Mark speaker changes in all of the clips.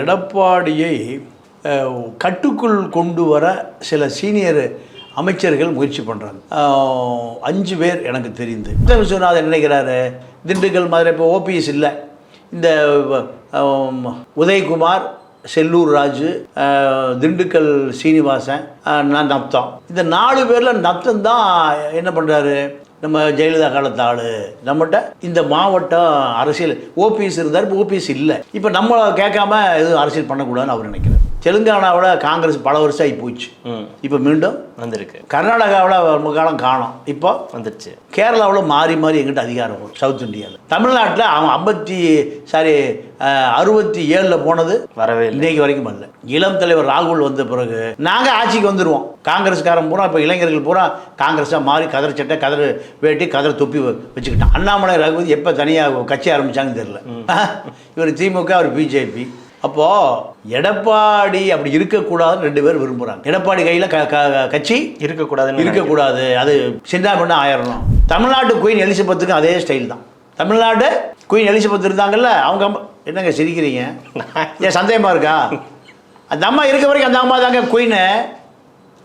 Speaker 1: எடப்பாடியை கட்டுக்குள் கொண்டு வர சில சீனியர் அமைச்சர்கள் முயற்சி பண்ணுறாங்க. 5 பேர் எனக்கு தெரிந்து. விஸ்வநாதன் நினைக்கிறாரு திண்டுக்கல் மதுரை இப்போ ஓபிஎஸ் இல்லை, இந்த உதயகுமார், செல்லூர் ராஜு, திண்டுக்கல் சீனிவாசன், நத்தம், இந்த 4 பேரில் நத்தம் தான் என்ன பண்ணுறாரு, நம்ம ஜெயலலிதா காலத்து ஆள், நம்மகிட்ட இந்த மாவட்டம் அரசியல் ஓபிஎஸ் இருந்தார், இப்போ ஓபிஎஸ் இல்லை, இப்போ நம்மளை கேட்காம எதுவும் அரசியல் பண்ணக்கூடாதுன்னு அவர் நினைக்கிறார். தெலுங்கானாவில் காங்கிரஸ் பல வருஷம் ஆகி போச்சு, இப்போ மீண்டும் வந்திருக்கு. கர்நாடகாவில் ரொம்ப காலம் காணும், இப்போ வந்துடுச்சு. கேரளாவில் மாறி மாறி எங்கிட்ட அதிகாரம் வரும். சவுத் இந்தியாவில், தமிழ்நாட்டில் அவன் 67 போனது வரவே இல்லை, இன்னைக்கு வரைக்கும் வரல. இளம் தலைவர் ராகுல் வந்த பிறகு நாங்கள் ஆட்சிக்கு வந்துடுவோம். காங்கிரஸ்காரன் பூரா இப்போ இளைஞர்கள் பூரா காங்கிரஸாக மாறி கதர் சட்டை, கதர் வேட்டி, கதர் தொப்பி வச்சுக்கிட்டான். அண்ணாமலை ரகுபதி எப்போ தனியாக கட்சி ஆரம்பித்தாங்கன்னு தெரியல. இவர் திமுக, அவர் பிஜேபி. அப்போது எடப்பாடி அப்படி இருக்கக்கூடாதுன்னு 2 பேர் விரும்புகிறாங்க. எடப்பாடி கையில் கட்சி இருக்கக்கூடாது, அது சின்னாபின்னா ஆயிரணும். தமிழ்நாட்டு குயின் எலிசபெத்துக்கும் அதே ஸ்டைல் தான். தமிழ்நாடு குயின் எலிசபெத் இருந்தாங்கல்ல, அவங்க என்னங்க சிரிக்கிறீங்க, ஏன் சந்தேகமாக இருக்கா? அந்த அம்மா இருக்க வரைக்கும் அந்த அம்மா தாங்க குயின்னு,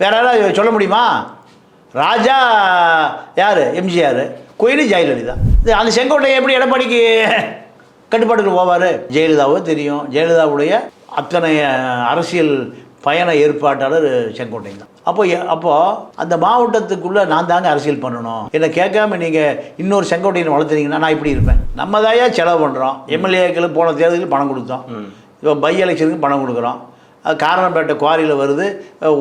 Speaker 1: வேற யாராவது சொல்ல முடியுமா? ராஜா யார்? எம்ஜிஆர். குயின் ஜெயலலிதா. அந்த செங்கோட்டை எப்படி எடப்பாடிக்கு கட்டுப்பாட்டுக்கு போவார்? ஜெயலலிதாவோ தெரியும், ஜெயலலிதாவுடைய அத்தனை அரசியல் பயண ஏற்பாட்டாளர் செங்கோட்டையன் தான். அப்போது அந்த மாவட்டத்துக்குள்ளே நான் தாங்க அரசியல் பண்ணணும், என்னை கேட்காம நீங்கள் இன்னொரு செங்கோட்டையனை வளர்த்துறீங்கன்னா நான் இப்படி இருப்பேன். நம்ம தாயா செலவு பண்ணுறோம், எம்எல்ஏக்களுக்கு போன தேர்தலுக்கு பணம் கொடுத்தோம், இப்போ பை எலெக்ஷனுக்கு பணம் கொடுக்குறோம். அது காரணப்பேட்டை குவாரியில் வருது,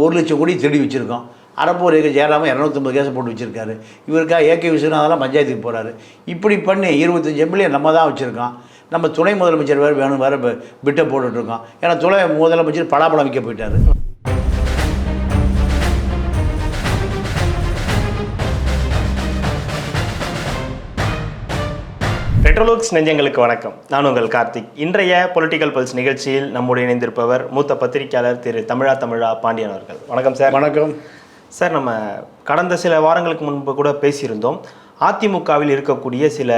Speaker 1: 1 லட்சம் கோடி திருடி வச்சுருக்கோம். அரப்பூர் ஜெயராமன் 250 கேஸை போட்டு வச்சுருக்காரு. இவருக்கா ஏகே விஸ்வநாதெல்லாம் பஞ்சாயத்துக்கு போகிறாரு. இப்படி பண்ணி 25 எம்எல்ஏ நம்ம தான் வச்சுருக்கோம். நம்ம துணை முதலமைச்சர் வேறு வேணும் வேறு பிட்டை போட்டுட்ருக்கோம். ஏன்னா துணை முதலமைச்சர் பலாப்பழம் விற்க போயிட்டார்.
Speaker 2: பெட்ரோலுக்ஸ் நெஞ்சங்களுக்கு வணக்கம். நான் உங்கள் கார்த்திக். இன்றைய பொலிட்டிக்கல் பல்ஸ் நிகழ்ச்சியில் நம்முடைய இணைந்திருப்பவர் மூத்த பத்திரிகையாளர் திரு தமிழா பாண்டியன் அவர்கள். வணக்கம் சார்.
Speaker 1: வணக்கம்
Speaker 2: சார். நம்ம கடந்த சில வாரங்களுக்கு முன்பு கூட பேசியிருந்தோம், அதிமுகவில் இருக்கக்கூடிய சில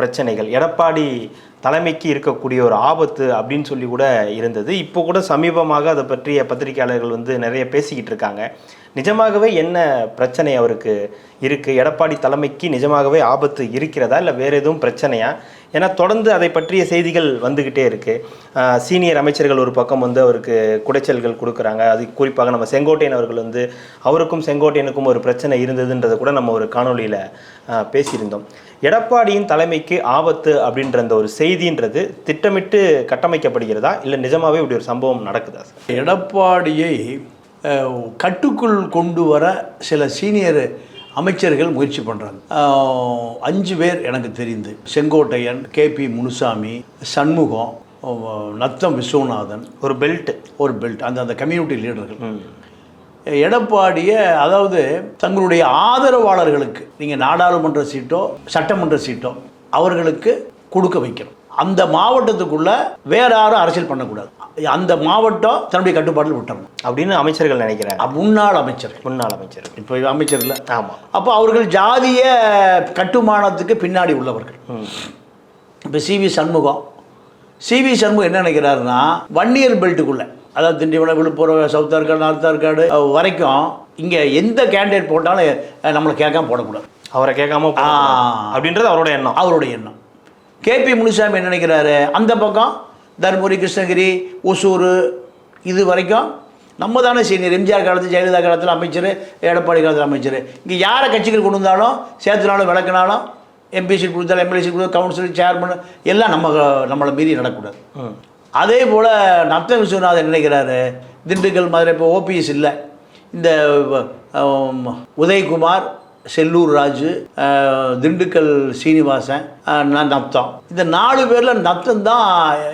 Speaker 2: பிரச்சனைகள், எடப்பாடி தலைமைக்கு இருக்கக்கூடிய ஒரு ஆபத்து அப்படின்னு சொல்லி கூட இருந்தது. இப்போ கூட சமீபமாக அதை பற்றிய பத்திரிகையாளர்கள் நிறைய பேசிக்கிட்டு இருக்காங்க. நிஜமாகவே என்ன பிரச்சனை அவருக்கு இருக்குது? எடப்பாடி தலைமைக்கு நிஜமாகவே ஆபத்து இருக்கிறதா, இல்லை வேறு எதுவும் பிரச்சனையா? ஏன்னா தொடர்ந்து அதை பற்றிய செய்திகள் வந்துக்கிட்டே இருக்குது. சீனியர் அமைச்சர்கள் ஒரு பக்கம் அவருக்கு குடைச்சல்கள் கொடுக்குறாங்க. அது குறிப்பாக நம்ம செங்கோட்டையன் அவர்கள் அவருக்கும் செங்கோட்டையனுக்கும் ஒரு பிரச்சனை இருந்ததுன்றதை கூட நம்ம ஒரு காணொலியில் பேசியிருந்தோம். எடப்பாடியின் தலைமைக்கு ஆபத்து அப்படின்ற அந்த ஒரு செய்தின்றது திட்டமிட்டு கட்டமைக்கப்படுகிறதா, இல்லை நிஜமாகவே இப்படி ஒரு சம்பவம் நடக்குதா?
Speaker 1: எடப்பாடியை கட்டுக்குள் கொண்டு வர சில சீனியர் அமைச்சர்கள் முயற்சி பண்ணுறாங்க. 5 பேர் எனக்கு தெரிந்து. செங்கோட்டையன், கேபி முனுசாமி, சண்முகம், நத்தம் விஸ்வநாதன், ஒரு பெல்ட் அந்த கம்யூனிட்டி லீடர்கள் எடப்பாடியை, அதாவது தங்களுடைய ஆதரவாளர்களுக்கு, நீங்கள் நாடாளுமன்ற சீட்டோ சட்டமன்ற சீட்டோ அவர்களுக்கு கொடுக்க வைக்கணும். அந்த மாவட்டத்துக்குள்ளே வேற யாரும் அரசியல் பண்ணக்கூடாது, அந்த மாவட்டம் தன்னுடைய கட்டுப்பாட்டில் விட்டுறணும் அப்படின்னு அமைச்சர்கள் நினைக்கிறாங்க. முன்னாள் அமைச்சர் இப்போ அமைச்சர் இல்லை. ஆமாம். அப்போ அவர்கள் ஜாதிய கட்டுமானத்துக்கு பின்னாடி உள்ளவர்கள். இப்போ சிவி சண்முகம் என்ன நினைக்கிறாருன்னா, வன்னியர் பெல்ட்டுக்குள்ளே, அதாவது திண்டிவனம், விழுப்புரம், சவுத் ஆர்காடு, நார்த் ஆர்காடு வரைக்கும் இங்கே எந்த கேண்டிடேட் போட்டாலும் நம்மளை கேட்காம போடக்கூடாது, அவரை கேட்காம அப்படின்றது அவருடைய எண்ணம். கேபி முனுசாமி என்ன நினைக்கிறாரு, அந்த பக்கம் தர்மபுரி, கிருஷ்ணகிரி, ஒசூர் இது வரைக்கும் நம்ம தானே சீனியர். எம்ஜிஆர் காலத்தில், ஜெயலலிதா காலத்தில் அமைச்சர், எடப்பாடி காலத்தில் அமைச்சர். இங்கே யாரை கட்சிகள் கொண்டு வந்தாலும், சேர்த்துனாலும் விளக்குனாலும், எம்பி சீட் கொடுத்தாலும், எம்எல்ஏ சீட் கொடுத்தாலும், கவுன்சிலர், சேர்மன் எல்லாம் நம்மளை மீறி நடக்கூடாது. அதே போல் நத்தம் விஸ்வநாதன் நினைக்கிறாரு திண்டுக்கல் மதுரை இப்போ ஓபிஎஸ் இல்லை, இந்த உதயகுமார், செல்லூர் ராஜு, திண்டுக்கல் சீனிவாசன், நத்தம், இந்த 4 பேரில் நத்தம் தான்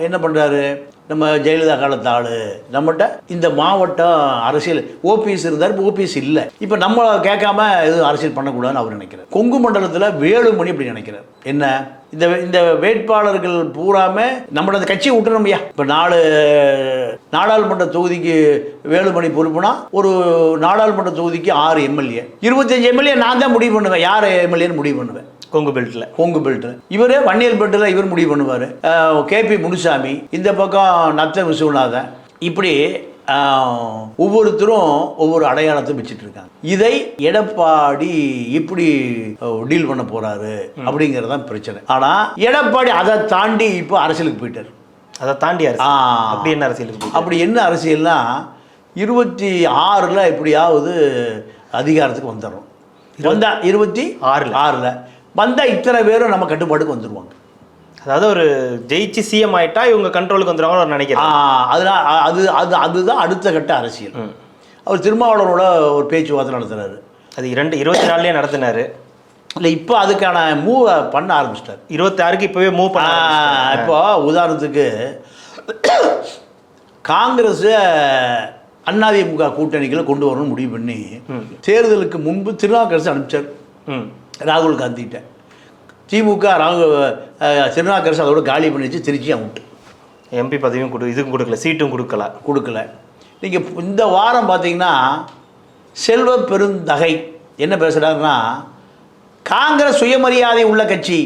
Speaker 1: என்ன பண்ணுறாரு, நம்ம ஜெயலலிதா காலத்து ஆள், நம்மகிட்ட இந்த மாவட்டம் அரசியல் ஓபிஎஸ் இருந்தார், இப்போ ஓபிஎஸ் இல்லை, இப்போ நம்மளை கேட்காம எதுவும் அரசியல் பண்ணக்கூடாதுன்னு அவர் நினைக்கிறார். கொங்கு மண்டலத்தில் வேலுமணி அப்படி நினைக்கிறார். என்ன, இந்த வேட்பாளர்கள் பூராமே நம்மளோட அந்த கட்சியை விட்டுறோம்யா. இப்போ 4 நாடாளுமன்ற தொகுதிக்கு வேலுமணி பொறுப்புனா, ஒரு நாடாளுமன்ற தொகுதிக்கு 6 எம்எல்ஏ, 25 எம்எல்ஏ நான் தான் முடிவு பண்ணுவேன், யார் எம்எல்ஏன்னு முடிவு பண்ணுவேன்.
Speaker 2: கொங்கு பெல்ட்டில்.
Speaker 1: கொங்கு பெல்ட். இவர் வன்னியர் பெல்ட்டில் இவர் முடிவு பண்ணுவார். கேபி முனுசாமி, இந்த பக்கம் நத்த விசுவநாதன், இப்படி ஒவ்வொருத்தரும் ஒவ்வொரு அடையாளத்தை வச்சுட்டு இருக்காங்க. இதை எடப்பாடி இப்படி டீல் பண்ண போறாரு அப்படிங்கிறது தான் பிரச்சனை. ஆனா எடப்பாடி அதை தாண்டி இப்போ அரசியலுக்கு போயிட்டார்.
Speaker 2: அதை தாண்டி அப்படி என்ன அரசியலுக்கு? அப்படி
Speaker 1: என்ன அரசியல்னா 26ல் எப்படியாவது அதிகாரத்துக்கு வந்துடுறோம். வந்தா 26ல் வந்தா இத்தனை பேரும் நம்ம கட்டுப்பாட்டுக்கு வந்துடுவாங்க.
Speaker 2: அதாவது ஒரு ஜெயிச்சு சிஎம் ஆயிட்டா இவங்க கண்ட்ரோலுக்கு வந்துடுவாங்க நினைக்கிறேன்.
Speaker 1: அதெல்லாம் அதுதான் அடுத்த கட்ட அரசியல். அவர் திருமாவளவனோட ஒரு பேச்சுவார்த்தை நடத்துறாரு. அது
Speaker 2: 24 நடத்தினாரு.
Speaker 1: இல்லை, இப்போ அதுக்கான மூவை பண்ண ஆரம்பிச்சிட்டார்.
Speaker 2: 26க்கு இப்போவே மூவ் பண்ண.
Speaker 1: இப்போ உதாரணத்துக்கு காங்கிரஸ் அதிமுக கூட்டணிகளை கொண்டு வரணும்னு முடிவு பண்ணி தேர்தலுக்கு முன்பு திருநாவுக்கரசு அனுப்பிச்சார் ராகுல் காந்திகிட்ட. திமுக திருநாவுக்கரசு அதோட காலி பண்ணிச்சு, திருச்சி அவுட்.
Speaker 2: எம்பி பதவியும் இதுவும் கொடுக்கல, சீட்டும் கொடுக்கல. நீங்கள்
Speaker 1: இந்த வாரம் பார்த்தீங்கன்னா செல்வ பெருந்தகை என்ன பேசுகிறாருன்னா, காங்கிரஸ் சுயமரியாதை உள்ள கட்சி,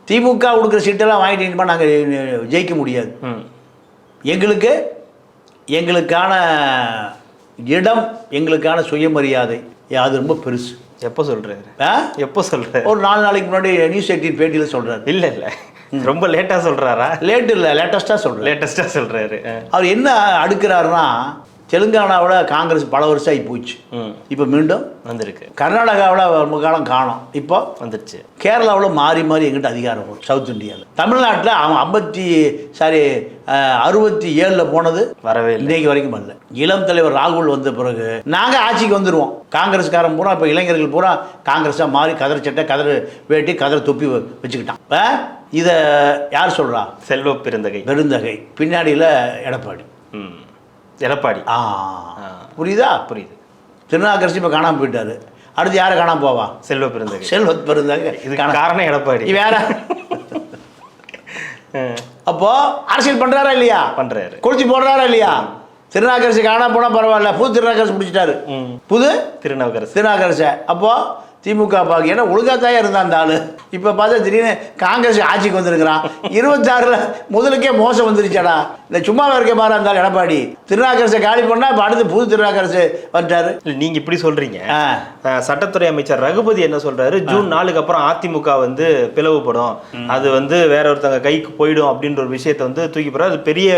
Speaker 1: திமுக கொடுக்குற சீட்டெல்லாம் வாங்கிட்டீங்கன்னா நாங்கள் ஜெயிக்க முடியாது, எங்களுக்கான இடம், எங்களுக்கான சுயமரியாதை அது ரொம்ப பெருசு.
Speaker 2: எப்போ சொல்கிறாரு?
Speaker 1: ஒரு 4 நாளைக்கு முன்னாடி நியூஸ் 18 பேட்டியில் சொல்கிறார்.
Speaker 2: இல்லை ரொம்ப லேட்டாக சொல்கிறாரா?
Speaker 1: லேட்டஸ்ட்டாக சொல்கிறாரு. அவர் என்ன அடுக்கிறாருன்னா, தெலுங்கானாவில் காங்கிரஸ் பல வருஷம் ஆகி போச்சு, இப்போ மீண்டும்
Speaker 2: வந்திருக்கு.
Speaker 1: கர்நாடகாவில் ரொம்ப காலம் காணும், இப்போ
Speaker 2: வந்துடுச்சு.
Speaker 1: கேரளாவில் மாறி எங்கிட்ட அதிகாரம் வரும், சவுத் இந்தியாவில். தமிழ்நாட்டில் அவன் 67 போனது
Speaker 2: வரவே
Speaker 1: இன்னைக்கு வரைக்கும் வரல. இளம் தலைவர் ராகுல் வந்த பிறகு நாங்கள் ஆட்சிக்கு வந்துடுவோம். காங்கிரஸ்காரன் பூரா இப்போ இளைஞர்கள் பூரா காங்கிரஸாக மாறி கதர் சட்டை, கதர் வேட்டி, கதர் தொப்பி வச்சுக்கிட்டான். இதை யார் சொல்கிறா?
Speaker 2: செல்வ பெருந்தகை.
Speaker 1: பின்னாடியில் எடப்பாடி. புரியுதா?
Speaker 2: புரியுது.
Speaker 1: திருநாவுக்கரசு இப்போ காணாமல் போயிட்டாரு. அடுத்து யாரை காணாம போவா?
Speaker 2: செல்வ பெருந்தகை.
Speaker 1: இதுக்கான காரணம்
Speaker 2: எடப்பாடி
Speaker 1: வேற. அப்போ அரசியல் பண்றாரா இல்லையா?
Speaker 2: பண்றாரு.
Speaker 1: குளிச்சு போடுறாரா இல்லையா? திருநாவுக்கரசு காணாம போனா பரவாயில்ல, புது திருநாவுக்கரசு பிடிச்சிட்டாரு. புது திருநாவுக்கரசு. அப்போ திமுக பாக்கு ஏன்னா ஒழுங்காத்தாயே இருந்தான் அந்த ஆளு. இப்போ பார்த்தா திடீர்னு காங்கிரஸ் ஆட்சிக்கு வந்திருக்கிறான். 26ல் முதலுக்கே மோசம் வந்துருச்சாடா. இல்லை சும்மாவே இருக்க மாதிரி இருந்தாலும் எடப்பாடி திருநாவுக்கரசை காலி பண்ணா இப்போ அடுத்து புது திருநாவுக்கரசு வந்துட்டாரு.
Speaker 2: இல்லை நீங்கள் இப்படி சொல்றீங்க. சட்டத்துறை அமைச்சர் ரகுபதி என்ன சொல்றாரு, ஜூன் 4க்கு அப்புறம் அதிமுக பிளவுபடும், அது வேற ஒருத்தங்க கைக்கு போயிடும் அப்படின்ற ஒரு விஷயத்தை தூக்கி போற. அது பெரிய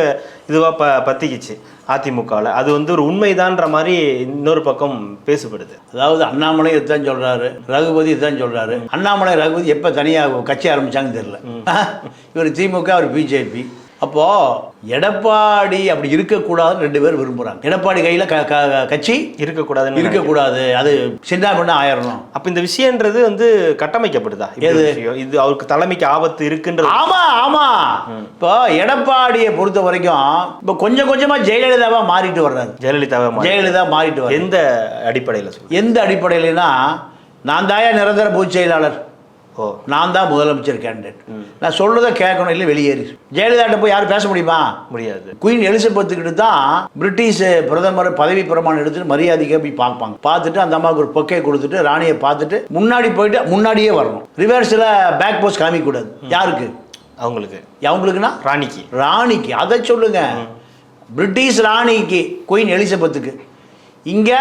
Speaker 2: இதுவாக பத்திக்கிச்சு அதிமுகவில். அது ஒரு உண்மைதான்ற மாதிரி இன்னொரு பக்கம் பேசப்படுது.
Speaker 1: அதாவது அண்ணாமலை இதுதான் சொல்றாரு, ரகுபதி இதுதான் சொல்றாரு. அண்ணாமலை ரகுபதி எப்போ தனியாக கட்சி ஆரம்பிச்சாங்கன்னு தெரியல. இவர் திமுக, அவர் பிஜேபி. அப்போ எடப்பாடி அப்படி இருக்கக்கூடாதுன்னு 2 பேர் விரும்புறாங்க. எடப்பாடி கையில் கட்சி இருக்கக்கூடாது, அது சின்ன பண்ண ஆயிரணும்.
Speaker 2: அப்போ இந்த விஷயன்றது கட்டமைக்கப்படுதா? இது அவருக்கு தலைமைக்கு ஆபத்து இருக்குன்றது.
Speaker 1: ஆமா. இப்போ எடப்பாடியை பொறுத்த வரைக்கும் இப்போ கொஞ்சம் கொஞ்சமா ஜெயலலிதாவா மாறிட்டு வர்றாரு. ஜெயலலிதா மாறிட்டு வர்றாரு.
Speaker 2: எந்த
Speaker 1: அடிப்படையிலனா, நான் தாயா நிரந்தர பொதுச் செயலாளர், நான் தான் முதலமைச்சர் கேண்டிடேட், நான் சொல்றதை கேட்கணும், இல்லை வெளியேறி. ஜெயலலிதா போய் யாரும் பேச முடியாது. குயின் எலிசபெத்துக்கிட்ட தான் பிரிட்டிஷ் பிரதமர் பதவி பிரமாணம் எடுத்துட்டு மரியாதைக்கு போய் பார்ப்பாங்க. பார்த்துட்டு அந்த அம்மாவுக்கு ஒரு பொக்கை கொடுத்துட்டு ராணியை பார்த்துட்டு முன்னாடியே வரணும். ரிவர்ஸில் பேக் போஸ்ட் காமிக்க கூடாது. யாருக்கு? அவங்களுக்குன்னா ராணிக்கு. அதை சொல்லுங்க. பிரிட்டிஷ் ராணிக்கு குயின் எலிசபெத்துக்கு, இங்கே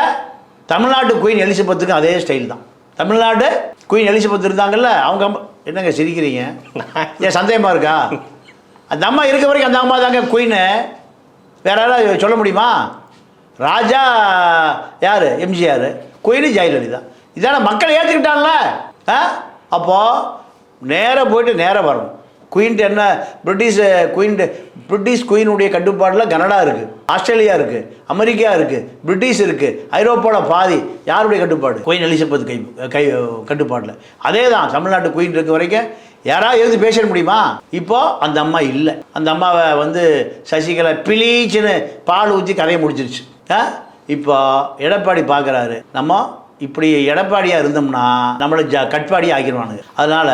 Speaker 1: தமிழ்நாட்டு குயின் எலிசபெத்துக்கு அதே ஸ்டைல் தான். தமிழ்நாடு குயின் எலிசபெத் இருந்தாங்கல்ல, அவங்க என்னங்க சிரிக்கிறீங்க? ஏன் சந்தேகமாக இருக்கா? அந்த அம்மா இருக்க வரைக்கும் அந்த அம்மா தாங்க குயின். வேற யாராவது சொல்ல முடியுமா? ராஜா யார்? எம்ஜிஆர். குயின் ஜெயலலிதா. இதான மக்களை ஏற்றுக்கிட்டான்ல. அப்போது நேராக போயிட்டு நேராக வரணும். குயின்ட்டு என்ன, பிரிட்டிஷ் குயினுடைய கட்டுப்பாட்டில் கனடா இருக்குது, ஆஸ்திரேலியா இருக்குது, அமெரிக்கா இருக்குது, பிரிட்டிஷ் இருக்குது, ஐரோப்பாவில் பாதி யாருடைய கட்டுப்பாடு? குயின் எலிசபெத் கை கட்டுப்பாட்டில். அதே தான் தமிழ்நாட்டு குயின் இருக்க வரைக்கும் யாராவது எழுதி பேச முடியுமா? இப்போ அந்த அம்மா இல்லை. அந்த அம்மாவை சசிகலா பிளீச்சுன்னு பால் ஊற்றி கதையை முடிச்சிருச்சு. இப்போ எடப்பாடி பார்க்குறாரு, நம்ம இப்படி எடப்பாடியாக இருந்தோம்னா நம்மளை கட்பாடி ஆக்கிடுவானுங்க. அதனால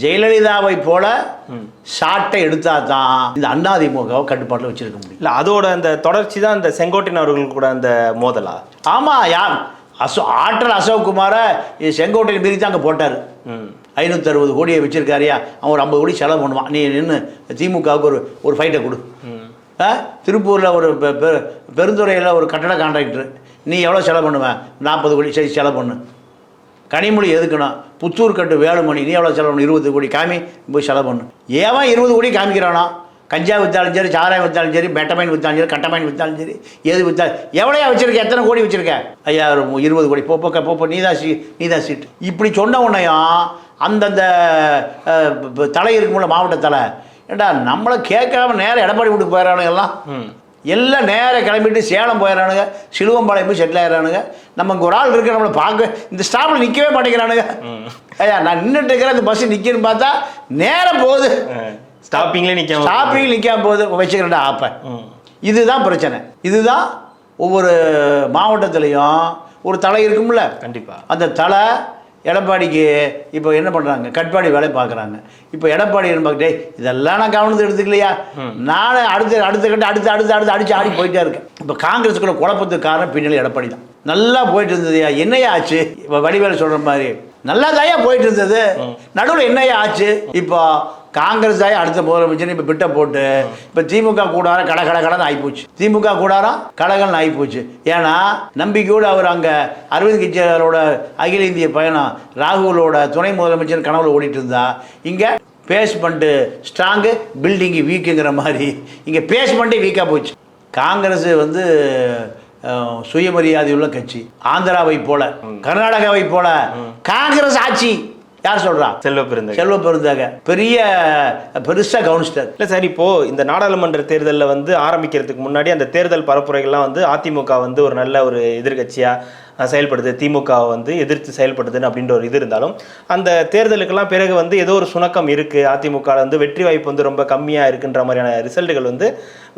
Speaker 1: ஜெயலலிதாவை போல ஷாட்டை எடுத்தா தான் இந்த அதிமுகவை கட்டுப்பாட்டில் வச்சிருக்க முடியும்.
Speaker 2: இல்லை, அதோட அந்த தொடர்ச்சி தான் இந்த செங்கோட்டையன் அவர்கள் கூட அந்த மோதலா?
Speaker 1: ஆமாம். ஆற்றல் அசோக்குமாரை செங்கோட்டையன் மீறி தான் அங்கே போட்டார். 560 கோடியை வச்சிருக்காரியா, அவன் ஒரு 50 கோடி செலவு பண்ணுவான். நீ நின்று திமுகவுக்கு ஒரு ஃபைட்டை கொடு. திருப்பூரில் ஒரு பெருந்துறையில் ஒரு கட்டட கான்ட்ராக்டர், நீ எவ்வளோ செலவு பண்ணுவேன்? 40 கோடி. சரி, செலவு பண்ணு. கனிமொழி எதுக்குண்ணா? புத்தூர் கட்டு வேலுமணி, நீ எவ்வளோ செலவு பண்ணு? 20 கோடி. காமி, போய் செலவு பண்ணு. ஏன் 20 கோடி காமிக்கிறானா? கஞ்சா விற்றாலும் சரி, சாராயம் விற்றாலும் சரி, மெட்டமைன் விற்றாலும் சரி, கட்டமைன் விற்றாலும் சரி, எது விற்றாலும் எவ்வளோயா வச்சுருக்க? எத்தனை கோடி வச்சுருக்க? ஐயா, ஒரு 20 கோடி. போப்போ நீதான் சீட்டு. இப்படி சொன்ன உடனேயும் அந்தந்த தலை இருக்கும்போல மாவட்ட தலை, ஏண்டா நம்மளை கேட்காம நேரம் எடப்பாடி வீட்டுக்கு போயிடறானுங்க. எல்லாம் நேரம் கிளம்பிட்டு சேலம் போயிடறானுங்க, சிலுவம்பாளையம் போய் செட்டில் ஆயிடறானுங்க. நம்ம இங்கே ஒரு ஆள் இருக்க, நம்மளை பார்க்க இந்த ஸ்டாப்பில் நிற்கவே மாட்டேங்கிறானுங்க. ஐயா, நான் நின்றுட்டு இருக்கிறேன், அந்த பஸ்ஸு நிற்கின்னு பார்த்தா நேரம் போகுது, ஸ்டாப்பிங்லேயே நிற்காம போகுது. வச்சுக்கிறேன்டா ஆப்ப. இதுதான் பிரச்சனை. இதுதான் ஒவ்வொரு மாவட்டத்துலேயும் ஒரு தலை இருக்கும்ல. கண்டிப்பாக அந்த தலை எடப்பாடிக்கு இப்போ என்ன பண்ணுறாங்க? கட்பாடி வேலையை பார்க்குறாங்க. இப்போ எடப்பாடி என்ன பார்க்கிட்டே, இதெல்லாம் நான் கவனத்தை எடுத்துக்கலையா, நானும் அடுத்த கட்ட அடுத்து அடித்து ஆடி போயிட்டே இருக்கேன். இப்போ காங்கிரஸுக்குள்ள குழப்பத்துக்கு காரணம் பின்னாடி எடப்பாடி தான். நல்லா போயிட்டு இருந்ததுயா, என்னையா ஆச்சு? இப்போ வடிவேலு சொல்கிற மாதிரி நல்லா தாயா போயிட்டு இருந்தது, நடுவில் என்னையா ஆச்சு? இப்போ காங்கிரஸ் ஆகி அடுத்த முதலமைச்சர் இப்போ பிட்ட போட்டு இப்போ திமுக கூடாரம் கடன்னு ஆகிப்போச்சு. திமுக கூடாரம் கடகன்னு ஆகிப்போச்சு. ஏன்னா நம்பிக்கையோடு அவர் அங்கே அரவிந்த் கெஜ்ரிவாலோட அகில இந்திய பயணம், ராகுலோட துணை முதலமைச்சர் கனவுல ஓடிட்டு இருந்தா, இங்கே பேஸ்மெண்ட்டு ஸ்ட்ராங்கு, பில்டிங்கு வீக்குங்கிற மாதிரி இங்கே பேஸ்மெண்ட்டே வீக்காக போச்சு. காங்கிரஸ் வந்து சுயமரியாதை உள்ள கட்சி. ஆந்திராவை போல, கர்நாடகாவை போல காங்கிரஸ் ஆட்சி. யார் சொல்றா? செல்வ பெருந்தகை பெருசா கவனிச்சிட்டார். இல்லை சார், இப்போ இந்த நாடாளுமன்ற தேர்தலில் வந்து ஆரம்பிக்கிறதுக்கு முன்னாடி அந்த தேர்தல் பரப்புரைகள்லாம் வந்து அதிமுக வந்து ஒரு நல்ல ஒரு எதிர்கட்சியா செயல்படுது, திமுக வந்து எதிர்த்து செயல்படுதுன்னு அப்படின்ற ஒரு இது இருந்தாலும், அந்த தேர்தலுக்கெல்லாம் பிறகு வந்து ஏதோ ஒரு சுணக்கம் இருக்குது, அதிமுக வந்து வெற்றி வாய்ப்பு வந்து ரொம்ப கம்மியாக இருக்குன்ற மாதிரியான ரிசல்ட்டுகள் வந்து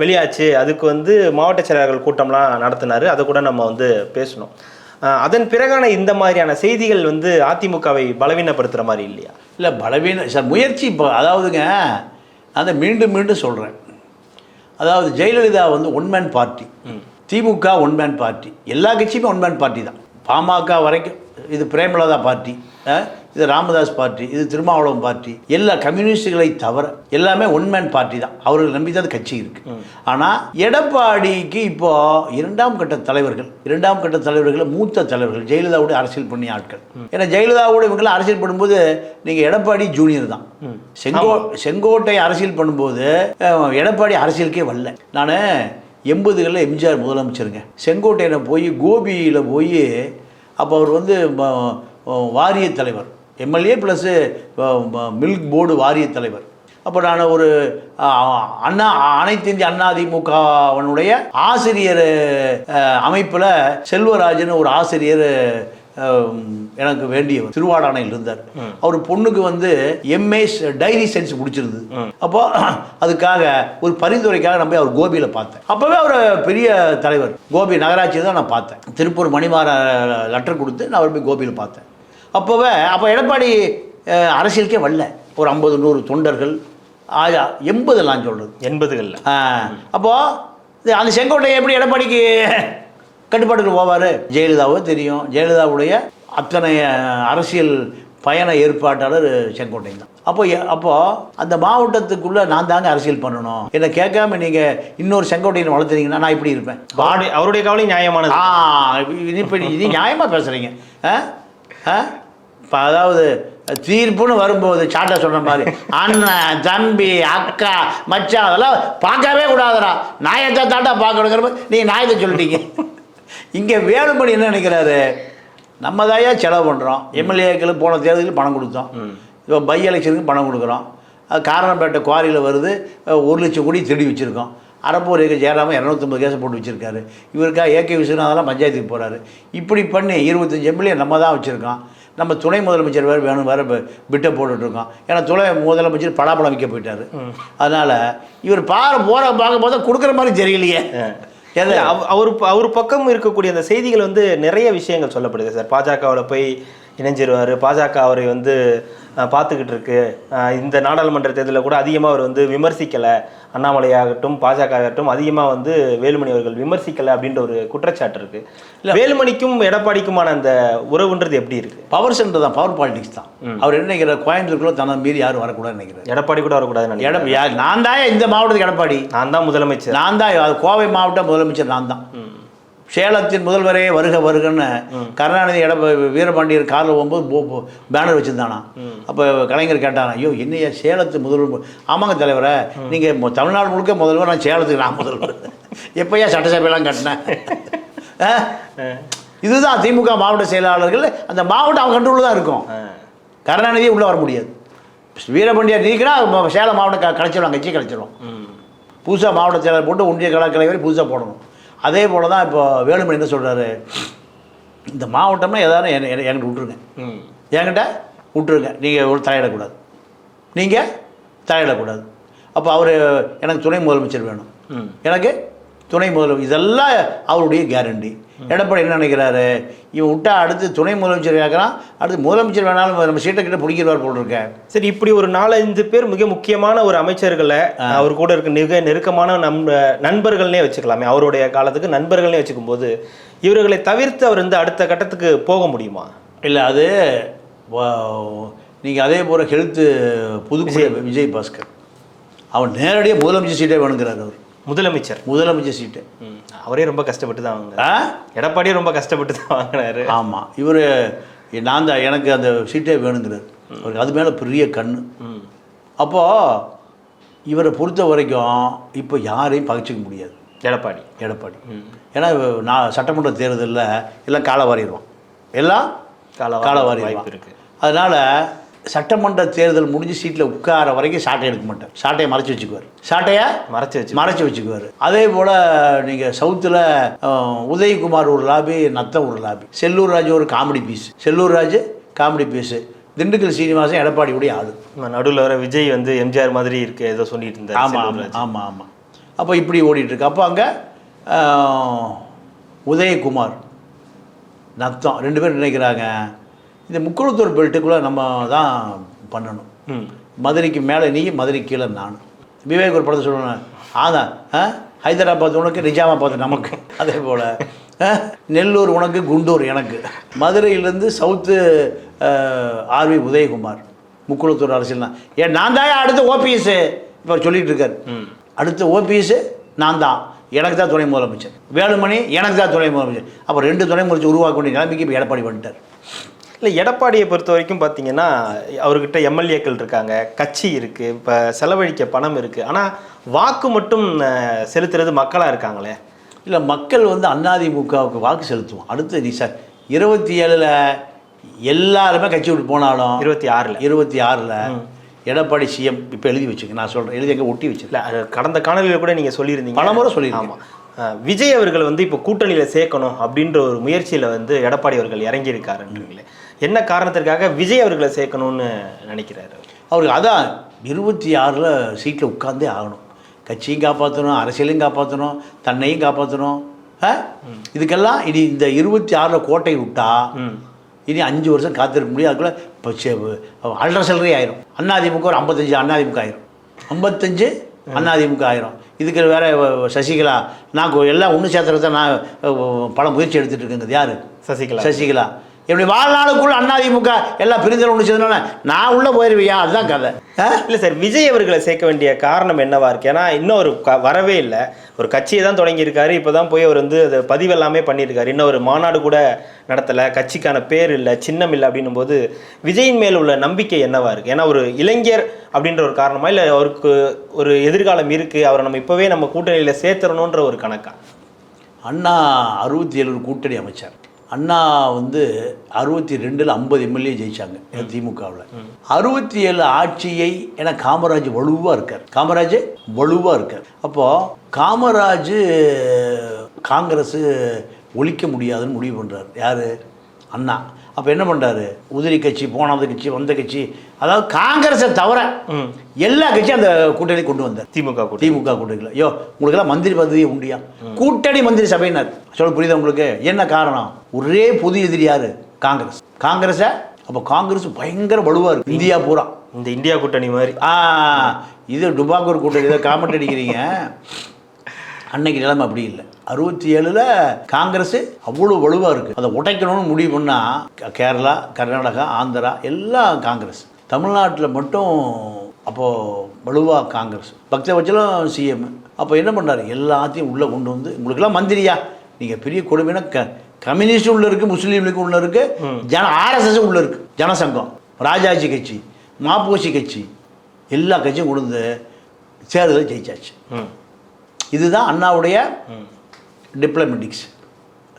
Speaker 1: வெளியாச்சு. அதுக்கு வந்து மாவட்ட செயலாளர்கள் கூட்டம்லாம் நடத்தினார், அதை கூட நம்ம வந்து பேசணும். அதன் பிறகான இந்த மாதிரியான செய்திகள் வந்து அதிமுகவை பலவீனப்படுத்துகிற மாதிரி இல்லையா? இல்லை, பலவீன சார் முயற்சி. இப்போ அதாவதுங்க, அதை மீண்டும் சொல்கிறேன். அதாவது ஜெயலலிதா வந்து ஒன்மேன் பார்ட்டி, திமுக ஒன்மேன் பார்ட்டி, எல்லா கட்சியுமே ஒன்மேன் பார்ட்டி தான். பாமக வரைக்கும் இது பிரேமலதா பார்ட்டி, இது ராமதாஸ் பார்ட்டி, இது திருமாவளவன் பார்ட்டி, எல்லா கம்யூனிஸ்டுகளை தவிர எல்லாமே ஒன்மேன் பார்ட்டி தான். அவர்கள் நம்பி தான் கட்சி இருக்குது. ஆனால் எடப்பாடிக்கு இப்போ இரண்டாம் கட்ட தலைவர்கள் மூத்த தலைவர்கள் ஜெயலலிதாவோட அரசியல் பண்ணி ஆட்கள். ஏன்னா ஜெயலலிதாவோட இவங்களாம் அரசியல் பண்ணும்போது நீங்கள் எடப்பாடி ஜூனியர் தான். செங்கோட்டை அரசியல் பண்ணும்போது எடப்பாடி அரசியலுக்கே வரல. நான் 80களில் எம்ஜிஆர் முதலமைச்சருங்க. செங்கோட்டையில் போய் கோபியில் போய் அப்போ அவர் வந்து வாரிய தலைவர், எம்எல்ஏ ப்ளஸ்ஸு மில்க் போர்டு வாரிய தலைவர். அப்போ நான் ஒரு அனைத்து இந்திய அண்ணா அதிமுகவனுடைய ஆசிரியர் அமைப்பில் செல்வராஜன் ஒரு ஆசிரியர் எனக்கு வேண்டியவர் திருவாடானையில் இருந்தார். அவர் பொண்ணுக்கு வந்து எம்ஏஸ் டைரி சயின்ஸ் முடிச்சிருந்தது. அப்போ அதுக்காக ஒரு பரிந்துரைக்காக நம்ம அவர் கோபியில் பார்த்தேன். அப்போவே அவர் பெரிய தலைவர், கோபி நகராட்சி தான் நான் பார்த்தேன். திருப்பூர் மணிமாற லெட்டர் கொடுத்து நான் அவர் போய் கோபியில் பார்த்தேன். அப்போ எடப்பாடி அரசியலுக்கே வரல. ஒரு 50-100 தொண்டர்கள், 80 நான் சொல்கிறது 80களில். அப்போது அந்த செங்கோட்டை எப்படி எடப்பாடிக்கு கட்டுப்பாட்டுக்கு போவார்? ஜெயலலிதாவோ தெரியும். ஜெயலலிதாவுடைய அத்தனை அரசியல் பயண ஏற்பாட்டாளர் செங்கோட்டை தான். அப்போது அந்த மாவட்டத்துக்குள்ளே நான் தாங்க அரசியல் பண்ணணும், என்னை கேட்காம நீங்கள் இன்னொரு செங்கோட்டையை வளர்த்துறீங்கன்னா நான் இப்படி இருப்பேன். அவருடைய கவலை நியாயமானது. இப்போ இது நியாயமாக பேசுகிறீங்க. இப்போ அதாவது தீர்ப்புன்னு வரும்போது சாட்டை சொல்கிற மாதிரி அண்ணன் தம்பி அக்கா மச்சான் அதெல்லாம் பார்க்கவே கூடாதுடா, நாயத்தை தாட்டா பார்க்கணுங்கிற மாதிரி நீங்கள் நாயத்தை சொல்லிட்டீங்க. இங்கே வேலுமணி என்ன நினைக்கிறாரு? நம்ம தாயா செலவு பண்ணுறோம், எம்எல்ஏக்களுக்கு போன தேர்தலுக்கு பணம் கொடுத்தோம், இப்போ பை எலெக்ஷனுக்கு பணம் கொடுக்குறோம், அது காரணப்பேட்டை குவாரியில் வருது 1 லட்சம் கோடி திருடி வச்சுருக்கோம். அரப்பூர் ஏக ஜெயராமன் 250 கேஸை போட்டு வச்சுருக்காரு. இவருக்காக ஏகே விஸ்வநாதன் அதெல்லாம் பஞ்சாயத்துக்கு போகிறாரு. இப்படி பண்ணி 25 எம்எல்ஏ நம்ம தான் வச்சுருக்கோம். நம்ம துணை முதலமைச்சர் வேறு பிட்டை போட்டுட்ருக்கோம். ஏன்னா துணை முதலமைச்சர் பலாப்பழம் விற்க போயிட்டார். அதனால் இவர் பார்க்கும் போது கொடுக்குற மாதிரி தெரியலையே. அவர் பக்கம் இருக்கக்கூடிய அந்த செய்திகள் வந்து நிறைய விஷயங்கள் சொல்லப்படுது சார். பாஜகவில் போய் இணைஞ்சிருவார், பாஜக அவரை வந்து
Speaker 2: பார்த்துக்கிட்டு இருக்கு. இந்த நாடாளுமன்ற தேர்தலில் கூட அதிகமாக அவர் வந்து விமர்சிக்கலை, அண்ணாமலையாகட்டும் பாஜக ஆகட்டும் அதிகமாக வந்து வேலுமணி அவர்கள் விமர்சிக்கலை அப்படின்ற ஒரு குற்றச்சாட்டு இருக்கு. இல்லை, வேலுமணிக்கும் எடப்பாடிக்குமான அந்த உறவுன்றது எப்படி இருக்கு?
Speaker 1: பவர் சென்டர் தான், பவர் பாலிடிக்ஸ் தான். அவர் என்ன நினைக்கிற, கோயம்புத்தூருக்குள்ள தன்னை மீறி யாரும் வரக்கூடாதுன்னு நினைக்கிறார்.
Speaker 2: எடப்பாடி கூட வரக்கூடாதுன்னு
Speaker 1: நான் தான் இந்த மாவட்டத்துக்கு எடப்பாடி,
Speaker 2: நான் தான் முதலமைச்சர்,
Speaker 1: நான் தான் கோவை மாவட்ட முதலமைச்சர், நான் தான். சேலத்தின் முதல்வரே வருக வருகன்னு கருணாநிதி வீரபாண்டியர் காரில் போகும்போது பேனர் வச்சுருந்தானா. அப்போ கலைஞர் கேட்டானா, ஐயோ என்னையா சேலத்து முதல்வர்? ஆமாங்க தலைவரை, நீங்கள் தமிழ்நாடு முழுக்க முதல்வர், நான் சேலத்துக்கு நான் முதல்வர். எப்போயா சட்டசபையெல்லாம் கட்டினேன்? இதுதான் திமுக மாவட்ட செயலாளர்கள். அந்த மாவட்டம் அவங்க கண்ட்ரோலில் தான் இருக்கும். கருணாநிதியே உள்ளே வர முடியாது. வீரபாண்டியர் நீக்கினா சேலம் மாவட்டம் கலைச்சிடுவாங்க, கட்சி கலைச்சிடுவோம். புதுசாக மாவட்ட செயலாளர் போட்டு ஒன்றிய கலைவரை புதுசாக போடணும். அதே போல் தான் இப்போ வேலுமணி என்ன சொல்கிறாரு, இந்த மாவட்டம்னா எதாவது என்கிட்ட விட்டுருங்க, என்கிட்ட விட்டுருங்க, நீங்கள் தலையிடக்கூடாது, நீங்கள் தலையிடக்கூடாது. அப்போ அவர் எனக்கு துணை முதலமைச்சர் வேணும், எனக்கு துணை முதலமைச்சர், இதெல்லாம் அவருடைய கேரண்டி. எடப்பாடி என்ன நினைக்கிறாரு, இவன் விட்டா அடுத்து துணை முதலமைச்சர் கேட்குறான், அடுத்து முதலமைச்சர் வேணாலும் நம்ம சீட்டை கிட்ட பிடிக்கிறவார் போட்டிருக்கேன்.
Speaker 2: சரி, இப்படி ஒரு 4-5 பேர் மிக முக்கியமான ஒரு அமைச்சர்களை அவர் கூட இருக்க மிக நெருக்கமான நண்பர்கள்னே வச்சுக்கலாமே, அவருடைய காலத்துக்கு நண்பர்கள்னே வச்சுக்கும் போது இவர்களை தவிர்த்து அவர் வந்து அடுத்த கட்டத்துக்கு போக முடியுமா?
Speaker 1: இல்லை, அது நீங்கள் அதே போல் ஹெல்த்து புதுக்கோட்டை விஜய் பாஸ்கர் அவன் நேரடியாக முதலமைச்சர் சீட்டே வேணுங்கிறார். அவர் முதலமைச்சர் சீட்டு
Speaker 2: அவரே ரொம்ப கஷ்டப்பட்டு தான் வாங்கினார். எடப்பாடியே ரொம்ப கஷ்டப்பட்டு தான் வாங்கினாரு.
Speaker 1: ஆமாம், இவர் நான் தான் எனக்கு அந்த சீட்டே வேணுங்கிறார். அவருக்கு அது மேலே பெரிய கண்ணு. அப்போது இவரை பொறுத்த வரைக்கும் இப்போ யாரையும் பகிச்சிக்க முடியாது எடப்பாடி. ஏன்னா நான் சட்டமன்ற தேர்தலில் எல்லாம் காலவாரிடுவான், எல்லாம் காலவாரிடுவான். இருக்குது. அதனால் சட்டமன்ற தேர்தல் முடிஞ்சு சீட்டில் உட்கார வரைக்கும் சாட்டை எடுக்க மாட்டார், சாட்டையை மறைச்சி வச்சுக்குவார், சாட்டையை மறைச்சி வச்சுக்குவார். அதே போல் நீங்கள் சவுத்தில் உதயகுமார் ஒரு லாபி, நத்தம் ஒரு லாபி, செல்லூர் ராஜு ஒரு காமெடி பீஸு, திண்டுக்கல் சீனிவாசன் எடப்பாடியுடைய ஆளு.
Speaker 2: நடுவில் வர விஜய் வந்து எம்ஜிஆர் மாதிரி இருக்கு ஏதோ சொல்லிட்டு இருந்தார்.
Speaker 1: ஆமாம். அப்போ இப்படி ஓடிட்டுருக்கு. அப்போ அங்கே உதயகுமார் நத்தம் 2 பேர் நினைக்கிறாங்க, இந்த முக்குளத்தூர் பெல்ட்டுக்குள்ளே நம்ம தான் பண்ணணும், மதுரைக்கு மேலே நீ, மதுரைக்கு கீழே நான். விவேக் ஒரு படத்தை சொல்லணும், ஆதான் ஹைதராபாத் உனக்கு, நிஜாமாபாத் நமக்கு. அதே போல் நெல்லூர் உனக்கு, குண்டூர் எனக்கு. மதுரையிலேருந்து சவுத்து ஆர்வி உதயகுமார், முக்குளத்தூர் அரசியல் தான். நான் தான் அடுத்த ஓபிஎஸ் இப்போ சொல்லிகிட்டு இருக்கார். அடுத்த ஓபிஎஸ் நான் தான், எனக்கு தான் துணை முதலமைச்சர். வேலுமணி எனக்கு தான் துணை முதலமைச்சர். அப்போ 2 துணை முதலமைச்சர் உருவாக்க வேண்டிய நிலைமைக்கு இப்போ எடப்பாடி வந்துட்டார்.
Speaker 2: இல்லை, எடப்பாடியை பொறுத்த வரைக்கும் பார்த்தீங்கன்னா அவர்கிட்ட எம்எல்ஏக்கள் இருக்காங்க, கட்சி இருக்குது, இப்போ செலவழிக்க பணம் இருக்குது, ஆனால் வாக்கு மட்டும் செலுத்துறது மக்களாக இருக்காங்களே.
Speaker 1: இல்லை, மக்கள் வந்து அதிமுகவுக்கு வாக்கு செலுத்துவோம். அடுத்து நீ சார் 27ல் எல்லாருமே கட்சி விட்டு போனாலும் 26ல் எடப்பாடி சிஎம் இப்போ எழுதி வச்சுக்க, நான் சொல்கிறேன், எழுதி எங்கே ஒட்டி வச்சுருக்கேன்.
Speaker 2: கடந்த காணொலியில் கூட நீங்கள் சொல்லியிருந்தீங்க,
Speaker 1: பலமுறை சொல்லியிருக்கேன்.
Speaker 2: விஜய் அவர்கள் வந்து இப்போ கூட்டணியில் சேர்க்கணும் அப்படின்ற ஒரு முயற்சியில் வந்து எடப்பாடி அவர்கள் இறங்கியிருக்காருன்றீங்களே, என்ன காரணத்திற்காக விஜய் அவர்களை சேர்க்கணும்னு நினைக்கிறாரு?
Speaker 1: அவருக்கு அதான் 26ல் சீட்டில் உட்கார்ந்தே ஆகணும். கட்சியும் காப்பாற்றணும், அரசியலையும் காப்பாற்றணும், தன்னையும் காப்பாற்றணும். இதுக்கெல்லாம் இனி இந்த 26ல் கோட்டை விட்டா இனி 5 வருஷம் காத்திருக்க முடியும். அதுக்குள்ளே இப்போ அல்ட்ரா செலரி ஆயிரும். அதிமுக ஒரு 55 அதிமுக ஆயிரும், 55 அதிமுக ஆயிரும். இதுக்கு வேற சசிகலா, நான் எல்லாம் ஒன்று சேர்த்துறது தான் நான் பல முயற்சி எடுத்துகிட்டு இருக்கேங்க. யார்? சசிகலா. இப்படி வாழ்நாளுக்குள்ள அதிமுக எல்லாம் பிரிஞ்சல் ஒன்று சேர்ந்தோன்னா நான் உள்ளே போயிடுவியா? அதுதான் கதை.
Speaker 2: இல்லை சார், விஜய் அவர்களை சேர்க்க வேண்டிய காரணம் என்னவா இருக்கு? ஏன்னா இன்னும் ஒரு வரவே இல்லை, ஒரு கட்சியை தான் தொடங்கியிருக்காரு, இப்போ தான் போய் அவர் வந்து அதை பதிவு எல்லாமே பண்ணியிருக்காரு, இன்னும் ஒரு மாநாடு கூட நடத்தலை, கட்சிக்கான பேர் இல்லை, சின்னம் இல்லை. அப்படின்னும் போது விஜயின் மேல் உள்ள நம்பிக்கை என்னவா இருக்குது? ஏன்னா ஒரு இளைஞர் அப்படின்ற ஒரு காரணமா, இல்லை அவருக்கு ஒரு எதிர்காலம் இருக்குது, அவரை நம்ம இப்போவே நம்ம கூட்டணியில் சேர்த்துறணுன்ற ஒரு கணக்கா?
Speaker 1: அண்ணா 67 கூட்டணி அமைச்சார். அண்ணா வந்து 62ல் 50 எம்எல்ஏ ஜெயிச்சாங்க திமுகவில். 67 ஆட்சியை ஏன்னா காமராஜ் வலுவாக இருக்கார். அப்போது காமராஜ் காங்கிரஸ் ஒழிக்க முடியாதுன்னு முடிவு பண்ணுறாரு. யார்? அண்ணா. அப்போ என்ன பண்ணுறாரு? உதிரி கட்சி, போனது கட்சி, வந்த கட்சி, அதாவது காங்கிரஸை தவிர எல்லா கட்சியும் அந்த கூட்டணி கொண்டு வந்தார். திமுக கூட்டணியில் ஐயோ உங்களுக்கெல்லாம் மந்திரி பதவியே உண்டியா? கூட்டணி மந்திரி சபையினர் சொல்ல புரியுதா உங்களுக்கு? என்ன காரணம்? ஒரே பொது எதிரி யார்? காங்கிரஸை அப்போ காங்கிரஸ் பயங்கர வலுவாக இருக்குது இந்தியா பூரா.
Speaker 2: இந்த இந்தியா கூட்டணி மாதிரி.
Speaker 1: இது டுபாக்கூர் கூட்டணி இதை காமெண்ட் அடிக்கிறீங்க. அன்னைக்கு நிலைமை அப்படி இல்லை. 67ல் காங்கிரஸ் அவ்வளோ வலுவாக இருக்குது. அதை உடைக்கணும்னு முடிவு பண்ணால் கேரளா, கர்நாடகா, ஆந்திரா எல்லாம் காங்கிரஸ். தமிழ்நாட்டில் மட்டும் அப்போது வலுவாக காங்கிரஸ். பக்தவச்சலம் சிஎம். அப்போ என்ன பண்ணுறாரு, எல்லாத்தையும் உள்ளே கொண்டு வந்து உங்களுக்கெல்லாம் மந்திரியா, நீங்கள் பெரிய கொடுமைனா கம்யூனிஸ்ட் உள்ள இருக்குது, முஸ்லீம் லீக் உள்ள இருக்குது, ஆர்எஸ்எஸ் உள்ள இருக்குது, ஜனசங்கம், ராஜாஜி கட்சி, மாப்போசி கட்சி, எல்லா கட்சியும் கொண்டு வந்து தேர்தலை ஜெயிச்சாச்சு. இதுதான் அண்ணாவுடைய டிப்ளமேட்டிக்ஸ்,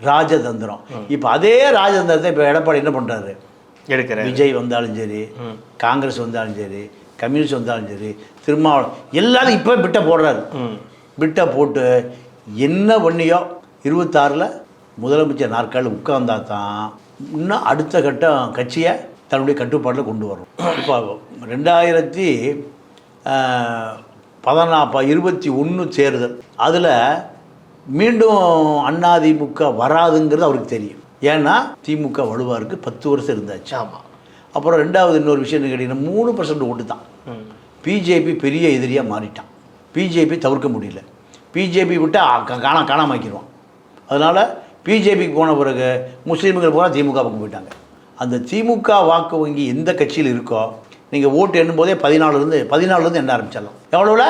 Speaker 1: ராஜதந்திரம். இப்போ அதே ராஜதந்திரத்தை இப்போ எடப்பாடி என்ன பண்ணுறாரு,
Speaker 2: எடுக்கிற
Speaker 1: விஜய் வந்தாலும் சரி, காங்கிரஸ் வந்தாலும் சரி, கம்யூனிஸ்ட் வந்தாலும் சரி, திருமாவளவன் எல்லாரும் இப்போ பிட்டை போடுறாரு. பிட்டை போட்டு என்ன பண்ணியோ 26ல் முதலமைச்சர் நாற்காலில் உட்கார்ந்தா தான் இன்னும் அடுத்த கட்டம் கட்சியை தன்னுடைய கட்டுப்பாட்டில் கொண்டு வரும். இப்போ 2021 தேர்தல், அதில் மீண்டும் அதிமுக வராதுங்கிறது அவருக்கு தெரியும். ஏன்னா திமுக வலுவாக இருக்குது, 10 வருஷம் இருந்தாச்சு. ஆமாம். அப்புறம் ரெண்டாவது இன்னொரு விஷயம் கேட்டிங்கன்னா 3% ஓட்டு தான். பிஜேபி பெரிய எதிரியாக மாறிட்டான். பிஜேபி தவிர்க்க முடியல. பிஜேபி விட்டால் காணாமாக்கிடுவான். அதனால் பிஜேபிக்கு போன பிறகு முஸ்லீம்கள் பூரா திமுக பக்கம் போயிட்டாங்க. அந்த திமுக வாக்கு வங்கி எந்த கட்சியில் இருக்கோ நீங்கள் ஓட்டு எண்ணும் போதே 14லேருந்து எண்ண ஆரம்பிச்சிடலாம். எவ்வளோவில்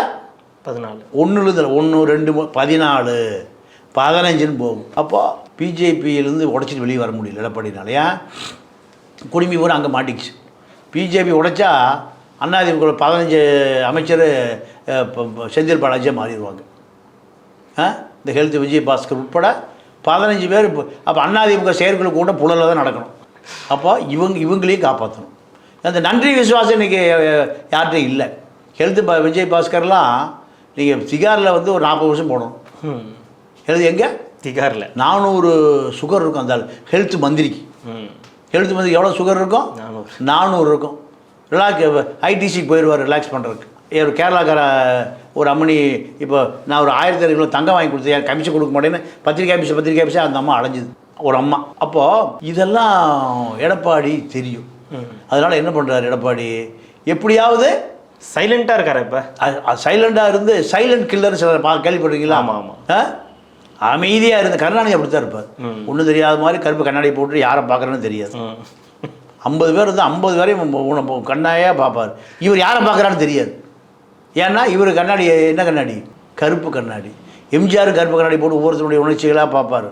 Speaker 1: 14, 1 2 14 15ன்னு போகும். அப்போ பிஜேபியிலேருந்து உடச்சிட்டு வெளியே வர முடியல எடப்பாடினாலையா. குடிமை பூரா அங்கே மாட்டிக்கிச்சு. பிஜேபி உடைச்சா அதிமுக 15 அமைச்சர் செந்தில் பாலாஜியாக மாறிடுவாங்க. இந்த ஹெல்த் விஜயபாஸ்கர் உட்பட 15 பேர். அப்போ அதிமுக செயற்குழு கூட புழலில் தான் நடக்கணும். அப்போ இவங்களையும் காப்பாற்றணும். அந்த நன்றி விசுவாசம் இன்றைக்கி யார்கிட்டையும் இல்லை. ஹெல்த் விஜயபாஸ்கர்லாம் நீங்கள் திகாரில் வந்து ஒரு 40 வருஷம் போடணும். ஹெல்த் எங்கே திகாரில் 400 சுகர் இருக்கும். அந்த ஹெல்த் மந்திரிக்கு எவ்வளோ சுகர் இருக்கும், 400 இருக்கும். ஐடிசிக்கு போயிடுவார் ரிலாக்ஸ் பண்ணுறதுக்கு. கேரளாக்கார ஒரு அம்மனி இப்போ நான் ஒரு 1000 கிலோ தங்கம் வாங்கி கொடுத்தேன், கமிஷன் கொடுக்க மாட்டேன்னு பத்திரிக்கை ஆஃபீஸாக அந்த அம்மா அலைஞ்சிது, ஒரு அம்மா. அப்போது இதெல்லாம் எடப்பாடி தெரியும். அதனால் என்ன பண்ணுறாரு எடப்பாடி, எப்படியாவது
Speaker 2: சைலண்ட்டாக இருக்கார். இப்போ
Speaker 1: சைலண்டாக இருந்து சைலண்ட் கில்லர் சில கேள்விப்படுறீங்களா?
Speaker 2: ஆமாம் ஆமாம்.
Speaker 1: அமைதியாக இருந்து கருணாநிதி அப்படி தான் இருப்பார். ஒன்றும் தெரியாத மாதிரி கருப்பு கண்ணாடி போட்டு யாரை பார்க்குறேன்னு தெரியாது. 50 பேர் வந்து 50 பேரையும் கண்ணாயாக பார்ப்பார். இவர் யாரை பார்க்குறான்னு தெரியாது. ஏன்னா இவர் கண்ணாடி என்ன கண்ணாடி, கருப்பு கண்ணாடி. எம்ஜிஆர் கருப்பு கண்ணாடி போட்டு ஒவ்வொருத்தருடைய உணர்ச்சிகளாக பார்ப்பார்.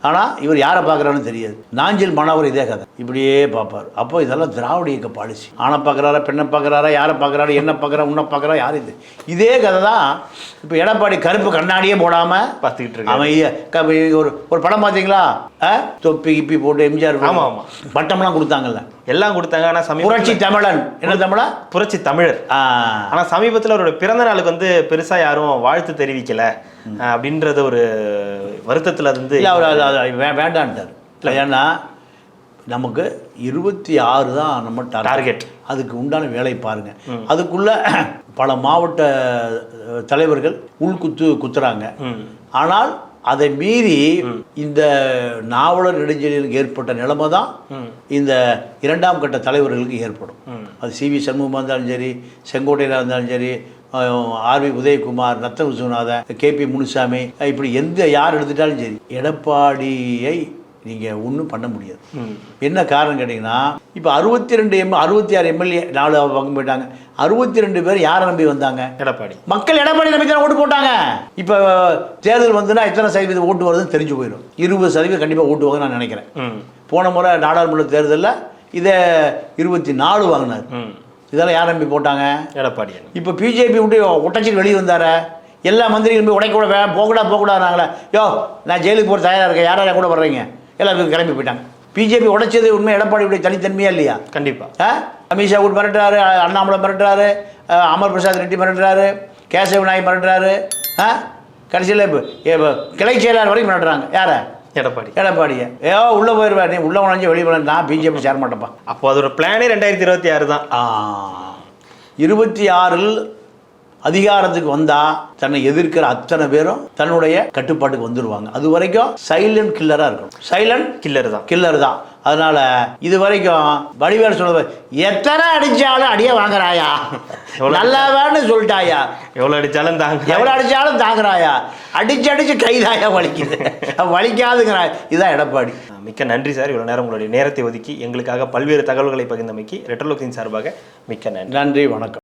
Speaker 1: ஆனால் இவர் யாரை பார்க்குறான்னு தெரியாது. நாஞ்சில் மாணவர் இதே கதை, இப்படியே பார்ப்பார். அப்போ இதெல்லாம் திராவிட இயக்க பாலிசி. ஆணை பார்க்குறாரா, பெண்ணை பார்க்குறாரா, யாரை பார்க்குறாரு, என்ன பார்க்குறா, உன்னை பார்க்குறா, யார் இது, இதே கதை தான். இப்போ எடப்பாடி கருப்பு கண்ணாடியே போடாமல் பார்த்துக்கிட்டு இருக்கு. அவன் ஒரு படம் பார்த்தீங்களா, தொப்பி கிப்பி போட்டு எம்ஜிஆர் பட்டம்லாம் கொடுத்தாங்கல்ல, எல்லாம் கொடுத்தாங்க. ஆனால் புரட்சி தமிழன், என்ன தமிழா, புரட்சி தமிழர். ஆனால் சமீபத்தில் அவரோட பிறந்த நாளுக்கு வந்து பெருசாக யாரும் வாழ்த்து தெரிவிக்கலை அப்படின்றது ஒரு வருத்தத்தில் இருந்து அவர் வேண்டான்ட்டார். இல்லை, ஏன்னா நமக்கு 26 தான் நம்ம டார்கெட். அதுக்கு உண்டான வேலை பாருங்கள். அதுக்குள்ளே பல மாவட்ட தலைவர்கள் குத்துறாங்க. ஆனால் அதை மீறி இந்த நாவலர் நெடுஞ்செழியனுக்கு ஏற்பட்ட நிலைமை தான் இந்த 2ஆம் கட்ட தலைவர்களுக்கு ஏற்படும். அது சிவி சண்முகமாக இருந்தாலும் சரி, செங்கோட்டையராக இருந்தாலும் சரி, ஆர்வி உதயகுமார், ரத்த விஸ்வநாதன், கேபி முனுசாமி, இப்படி யார் எடுத்துட்டாலும் சரி எடப்பாடியை நீங்கள் ஒன்றும் பண்ண முடியாது. என்ன காரணம் கேட்டிங்கன்னா, இப்போ 66 எம்எல்ஏ 4 பக்கம் போயிட்டாங்க. 62 பேர் யாரை நம்பி வந்தாங்க, எடப்பாடி. மக்கள் எடப்பாடி நம்பி தான் ஓட்டு போட்டாங்க. இப்போ தேர்தல் வந்துன்னா எத்தனை சதவீதம் ஓட்டு வருதுன்னு தெரிஞ்சு போயிடும். 20% கண்டிப்பாக ஓட்டு வாங்க நான் நினைக்கிறேன். போன முறை நாடாளுமன்ற தேர்தலில் இதை 24 வாங்கினார். இதெல்லாம் யார் நம்பி போட்டாங்க, எடப்பாடி. இப்போ பிஜேபி விட்டு ஒட்டச்சிட்டு வெளியே வந்தார, எல்லா மந்திரிகளும் போய் உடைக்கூட போகக்கூடாதுனாங்களே. நான் ஜெயிலுக்கு போகிற தயாராக இருக்கேன், யாராவது கூட வர்றீங்க, எல்லாம் கிளம்பி போயிட்டாங்க. பிஜேபி உடைச்சது உண்மை எடப்பாடியுடைய தனித்தன்மையா இல்லையா? கண்டிப்பாக. அமித்ஷா கூட மிரட்டுறாரு, அண்ணாமலை மிரட்டுறாரு, அமர் பிரசாத் ரெட்டி மிரட்டுறாரு, கேசவ நாய் மிரட்டுறாரு. கடைசியில் இப்போ கிளை செயலாளர் வரைக்கும் மிரட்டுறாங்க. யாரை? எடப்பாடியை. உள்ளே போயிடுவார், நீ உள்ளே உணர்ச்சி வெளியே போன, நான் பிஜேபி சேர மாட்டேப்பா. அப்போ அதோட பிளானே 2026 தான். 26 அதிகாரத்துக்கு வந்தா தன்னை எதிர்க்கிற அத்தனை பேரும் தன்னுடைய கட்டுப்பாட்டுக்கு வந்துடுவாங்க. அது வரைக்கும் சைலண்ட் கில்லரா இருக்கும். சைலண்ட் கில்லர் தான். அதனால இது வரைக்கும் வடிவேல் சொல்றது, எத்தனை அடிச்சாலும் அடியே வாங்குறாயா, நல்லாவான்னு சொல்லிட்டாயா,
Speaker 2: எவ்வளவு அடிச்சாலும்
Speaker 1: தாங்குறாயா, அடிச்சு கைதாயா வலிக்குது, வலிக்காதுங்கிறா. இதுதான் எடப்பாடி.
Speaker 2: மிக்க நன்றி சார். இவ்வளவு நேரம் உங்களுடைய நேரத்தை ஒதுக்கி எங்களுக்காக பல்வேறு தகவல்களை பகிர்ந்தமைக்கு ரெட்ரோலுக்கின் சார்பாக மிக்க நன்றி.
Speaker 1: நன்றி, வணக்கம்.